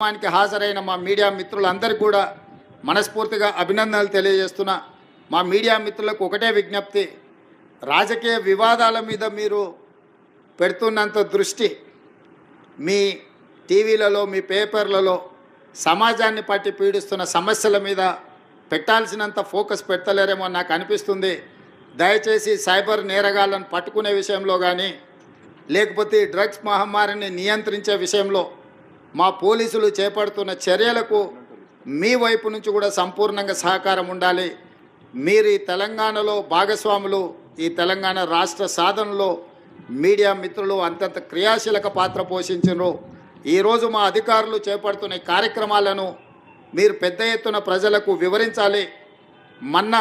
కార్యక్రమానికి హాజరైన మా మీడియా మిత్రులందరికీ కూడా మనస్ఫూర్తిగా అభినందనలు తెలియజేస్తున్నా. మా మీడియా మిత్రులకు ఒకటే విజ్ఞప్తి, రాజకీయ వివాదాల మీద మీరు పెడుతున్నంత దృష్టి మీ టీవీలలో మీ పేపర్లలో సమాజాన్ని పట్టి పీడిస్తున్న సమస్యల మీద పెట్టాల్సినంత ఫోకస్ పెట్టలేరేమో నాకు అనిపిస్తుంది. దయచేసి సైబర్ నేరగాళ్లను పట్టుకునే విషయంలో కానీ లేకపోతే డ్రగ్స్ మహమ్మారిని నియంత్రించే విషయంలో మా పోలీసులు చేపడుతున్న చర్యలకు మీ వైపు నుంచి కూడా సంపూర్ణంగా సహకారం ఉండాలి. మీరు ఈ తెలంగాణలో భాగస్వాములు, ఈ తెలంగాణ రాష్ట్ర సాధనలో మీడియా మిత్రులు అంతంత క్రియాశీలక పాత్ర పోషించారు. ఈరోజు మా అధికారులు చేపడుతున్న కార్యక్రమాలను మీరు పెద్ద ఎత్తున ప్రజలకు వివరించాలి. మొన్న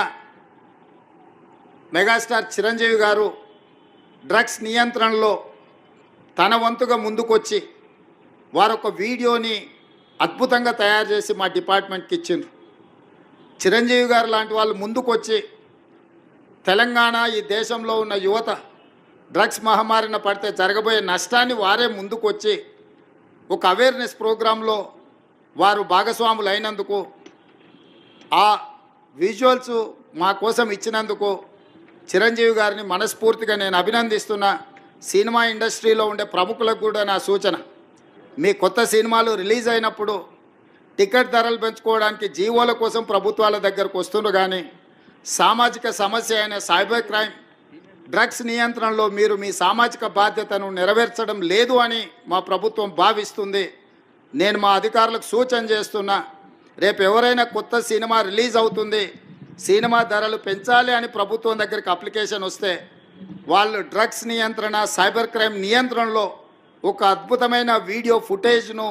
మెగాస్టార్ చిరంజీవి గారు డ్రగ్స్ నియంత్రణలో తన వంతుగా ముందుకొచ్చి వారొక వీడియోని అద్భుతంగా తయారు చేసి మా డిపార్ట్మెంట్కి ఇచ్చిండ్రు. చిరంజీవి గారు లాంటి వాళ్ళు ముందుకొచ్చి తెలంగాణ ఈ దేశంలో ఉన్న యువత డ్రగ్స్ మహమ్మారిన పడితే జరగబోయే నష్టాన్ని వారే ముందుకొచ్చి ఒక అవేర్నెస్ ప్రోగ్రాంలో వారు భాగస్వాములు అయినందుకు, ఆ విజువల్స్ మా కోసం ఇచ్చినందుకు చిరంజీవి గారిని మనస్ఫూర్తిగా నేను అభినందిస్తున్నా. సినిమా ఇండస్ట్రీలో ఉండే ప్రముఖులకు కూడా నా సూచన, మీ కొత్త సినిమాలు రిలీజ్ అయినప్పుడు టికెట్ ధరలు పెంచుకోవడానికి జీవోల కోసం ప్రభుత్వాల దగ్గరకు వస్తుండ్రు, కానీ సామాజిక సమస్య అయిన సైబర్ క్రైమ్ డ్రగ్స్ నియంత్రణలో మీరు మీ సామాజిక బాధ్యతను నెరవేర్చడం లేదు అని మా ప్రభుత్వం భావిస్తుంది. నేను మా అధికారులకు సూచన చేస్తున్నా, రేపు ఎవరైనా కొత్త సినిమా రిలీజ్ అవుతుంది, సినిమా ధరలు పెంచాలి అని ప్రభుత్వం దగ్గరికి అప్లికేషన్ వస్తే వాళ్ళు డ్రగ్స్ నియంత్రణ సైబర్ క్రైమ్ నియంత్రణలో ఒక అద్భుతమైన వీడియో ఫుటేజ్ను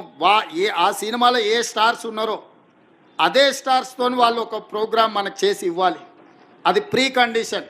ఆ సినిమాలో ఏ స్టార్స్ ఉన్నారో అదే స్టార్స్తో వాళ్ళు ఒక ప్రోగ్రాం మనకు చేసి ఇవ్వాలి. అది ప్రీ కండిషన్.